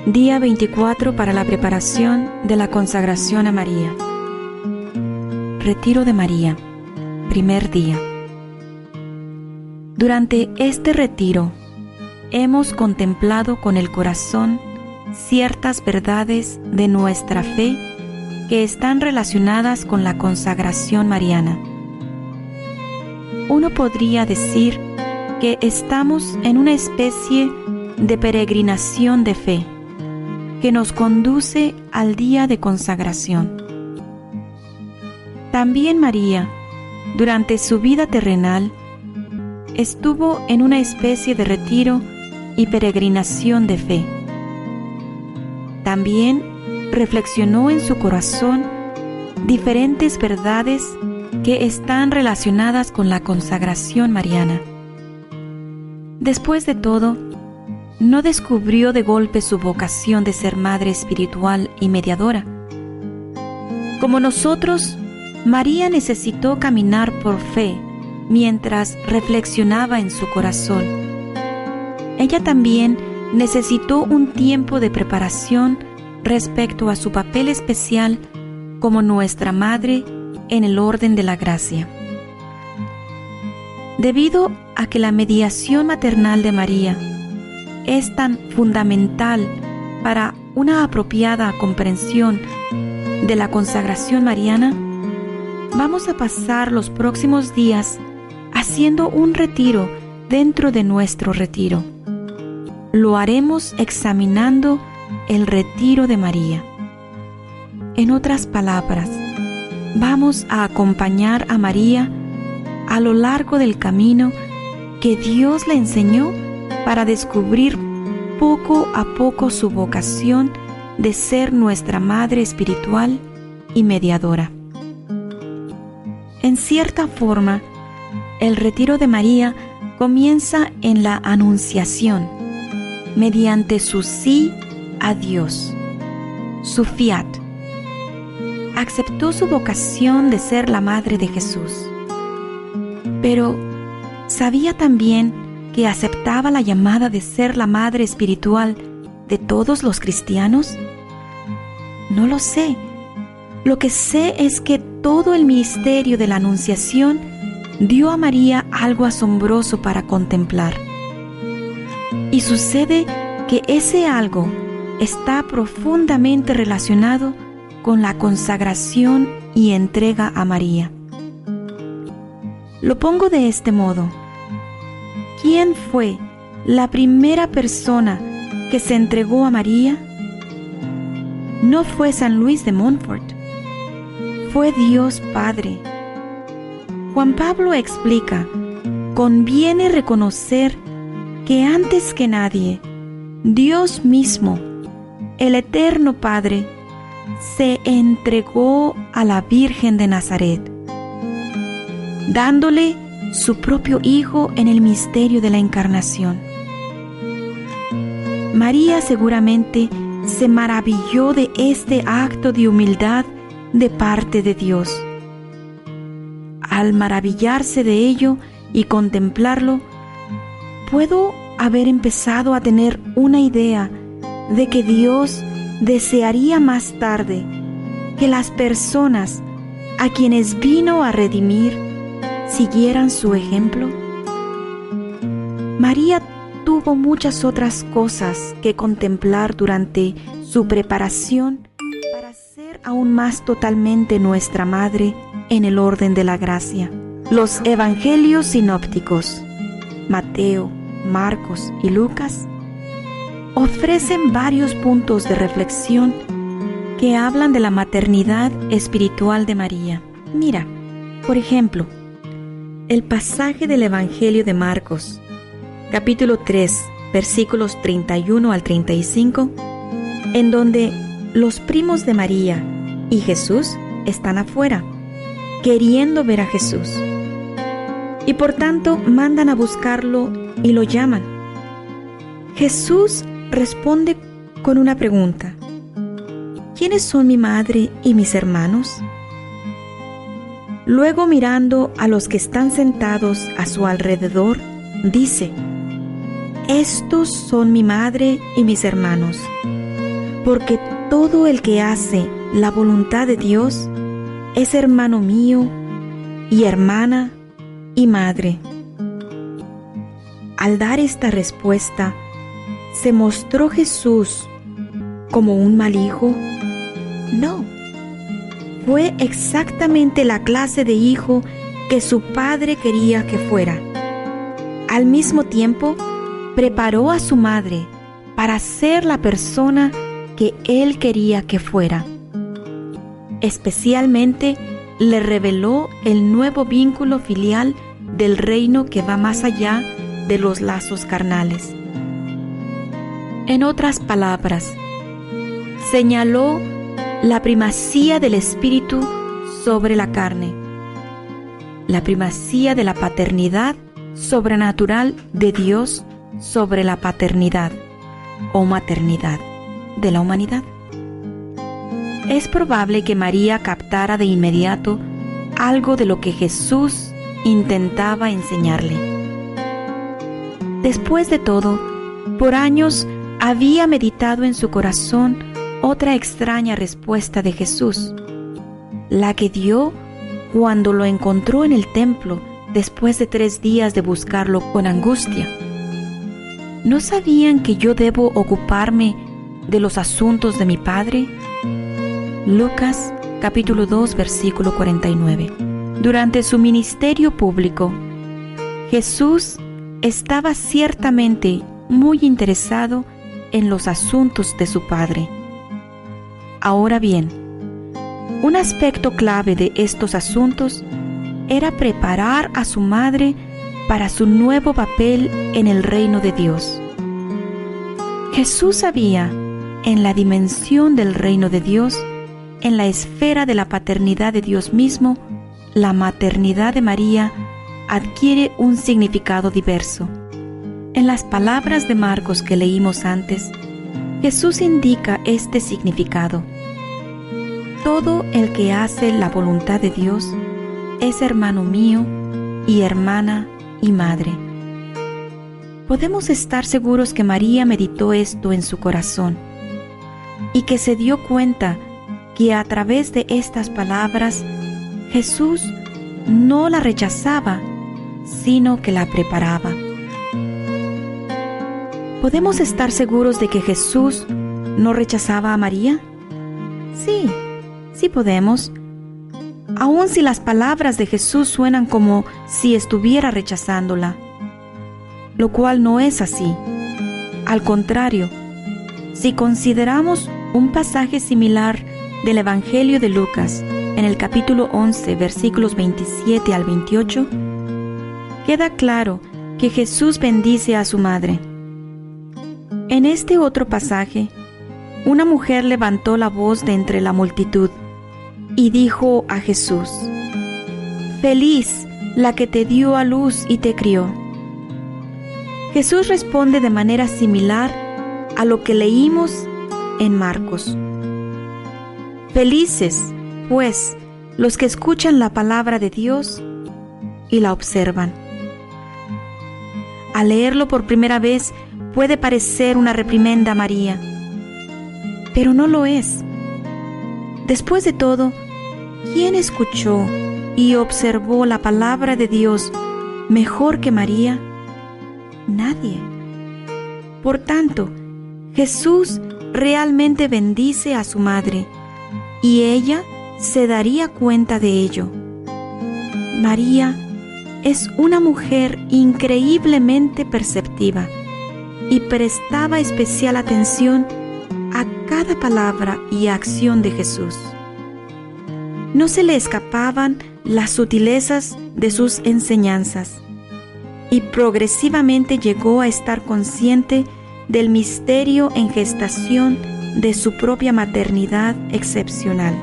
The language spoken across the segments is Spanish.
Día 24 para la preparación de la consagración a María. Retiro de María. Primer día. Durante este retiro, hemos contemplado con el corazón ciertas verdades de nuestra fe que están relacionadas con la consagración mariana. Uno podría decir que estamos en una especie de peregrinación de fe que nos conduce al día de consagración. También María, durante su vida terrenal, estuvo en una especie de retiro y peregrinación de fe. También reflexionó en su corazón diferentes verdades que están relacionadas con la consagración mariana. Después de todo, no descubrió de golpe su vocación de ser madre espiritual y mediadora. Como nosotros, María necesitó caminar por fe mientras reflexionaba en su corazón. Ella también necesitó un tiempo de preparación respecto a su papel especial como nuestra madre en el orden de la gracia. Debido a que la mediación maternal de María es tan fundamental para una apropiada comprensión de la consagración mariana, vamos a pasar los próximos días haciendo un retiro dentro de nuestro retiro. Lo haremos examinando el retiro de María. En otras palabras, vamos a acompañar a María a lo largo del camino que Dios le enseñó para descubrir poco a poco su vocación de ser nuestra madre espiritual y mediadora. En cierta forma, el retiro de María comienza en la Anunciación, mediante su sí a Dios, su fiat. Aceptó su vocación de ser la madre de Jesús, pero sabía también que aceptaba la llamada de ser la madre espiritual de todos los cristianos. No lo sé. Lo que sé es que todo el misterio de la Anunciación dio a María algo asombroso para contemplar. Y sucede que ese algo está profundamente relacionado con la consagración y entrega a María. Lo pongo de este modo. ¿Quién fue la primera persona que se entregó a María? No fue San Luis de Montfort, fue Dios Padre. Juan Pablo explica: conviene reconocer que antes que nadie, Dios mismo, el Eterno Padre, se entregó a la Virgen de Nazaret, dándole su propio Hijo en el misterio de la Encarnación. María seguramente se maravilló de este acto de humildad de parte de Dios. Al maravillarse de ello y contemplarlo, puedo haber empezado a tener una idea de que Dios desearía más tarde que las personas a quienes vino a redimir siguieran su ejemplo. María tuvo muchas otras cosas que contemplar durante su preparación para ser aún más totalmente nuestra madre en el orden de la gracia. Los evangelios sinópticos, Mateo, Marcos y Lucas, ofrecen varios puntos de reflexión que hablan de la maternidad espiritual de María. Mira, por ejemplo, el pasaje del Evangelio de Marcos, capítulo 3, versículos 31 al 35, en donde los primos de María y Jesús están afuera, queriendo ver a Jesús, y por tanto mandan a buscarlo y lo llaman. Jesús responde con una pregunta: ¿quiénes son mi madre y mis hermanos? Luego, mirando a los que están sentados a su alrededor, dice: estos son mi madre y mis hermanos. porque todo el que hace la voluntad de Dios es hermano mío y hermana y madre. Al dar esta respuesta, ¿se mostró Jesús como un mal hijo? No. Fue exactamente la clase de hijo que su padre quería que fuera. Al mismo tiempo, preparó a su madre para ser la persona que él quería que fuera. Especialmente, le reveló el nuevo vínculo filial del reino que va más allá de los lazos carnales. En otras palabras, señaló la primacía del Espíritu sobre la carne, la primacía de la paternidad sobrenatural de Dios sobre la paternidad o maternidad de la humanidad. Es probable que María captara de inmediato algo de lo que Jesús intentaba enseñarle. Después de todo, por años había meditado en su corazón otra extraña respuesta de Jesús, la que dio cuando lo encontró en el templo después de 3 días de buscarlo con angustia. ¿No sabían que yo debo ocuparme de los asuntos de mi Padre? Lucas capítulo 2 versículo 49. Durante su ministerio público, Jesús estaba ciertamente muy interesado en los asuntos de su Padre. Ahora bien, un aspecto clave de estos asuntos era preparar a su madre para su nuevo papel en el reino de Dios. Jesús sabía, en la dimensión del reino de Dios, en la esfera de la paternidad de Dios mismo, la maternidad de María adquiere un significado diverso. En las palabras de Marcos que leímos antes, Jesús indica este significado. Todo el que hace la voluntad de Dios es hermano mío y hermana y madre. Podemos estar seguros que María meditó esto en su corazón y que se dio cuenta que a través de estas palabras Jesús no la rechazaba, sino que la preparaba. ¿Podemos estar seguros de que Jesús no rechazaba a María? Sí podemos. Aun si las palabras de Jesús suenan como si estuviera rechazándola, lo cual no es así. Al contrario, si consideramos un pasaje similar del Evangelio de Lucas, en el capítulo 11, versículos 27 al 28, queda claro que Jesús bendice a su madre. En este otro pasaje, una mujer levantó la voz de entre la multitud y dijo a Jesús: «Feliz la que te dio a luz y te crió». Jesús responde de manera similar a lo que leímos en Marcos. Felices, pues, los que escuchan la palabra de Dios y la observan. Al leerlo por primera vez puede parecer una reprimenda a María, pero no lo es. Después de todo, ¿quién escuchó y observó la palabra de Dios mejor que María? Nadie. Por tanto, Jesús realmente bendice a su madre, y ella se daría cuenta de ello. María es una mujer increíblemente perceptiva y prestaba especial atención a cada palabra y acción de Jesús. No se le escapaban las sutilezas de sus enseñanzas, y progresivamente llegó a estar consciente del misterio en gestación de su propia maternidad excepcional.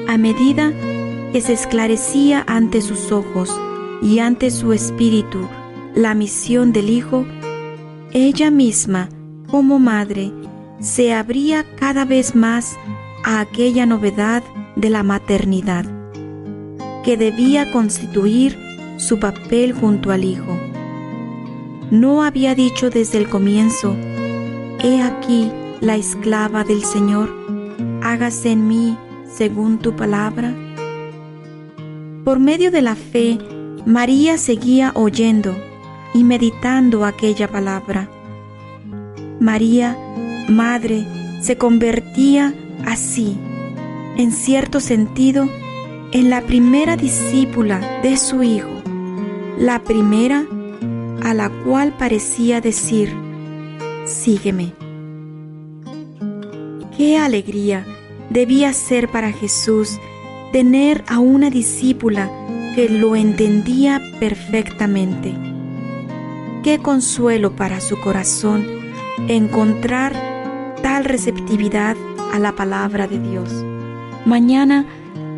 A medida que se esclarecía ante sus ojos y ante su espíritu la misión del Hijo, ella misma, como madre, se abría cada vez más a aquella novedad de la maternidad, que debía constituir su papel junto al Hijo. No había dicho desde el comienzo He aquí la esclava del Señor, hágase en mí según tu palabra. Por medio de la fe, María seguía oyendo y meditando aquella palabra. María, madre, se convertía así, en cierto sentido, en la primera discípula de su Hijo, la primera a la cual parecía decir: sígueme. Qué alegría debía ser para Jesús tener a una discípula que lo entendía perfectamente. Qué consuelo para su corazón encontrar tal receptividad a la palabra de Dios. Mañana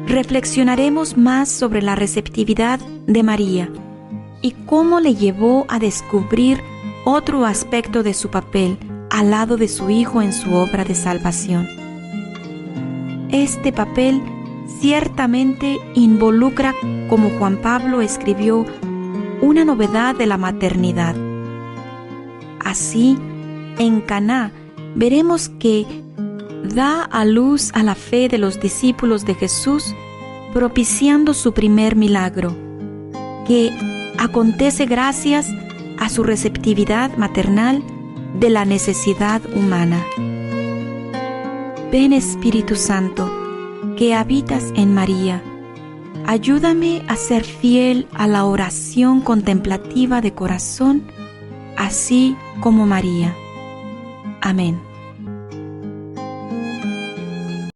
reflexionaremos más sobre la receptividad de María y cómo le llevó a descubrir otro aspecto de su papel al lado de su Hijo en su obra de salvación. Este papel ciertamente involucra, como Juan Pablo escribió, una novedad de la maternidad. Así, en Caná veremos que da a luz a la fe de los discípulos de Jesús, propiciando su primer milagro, que acontece gracias a su receptividad maternal de la necesidad humana. Ven, Espíritu Santo, que habitas en María, ayúdame a ser fiel a la oración contemplativa de corazón, así como María. Amén.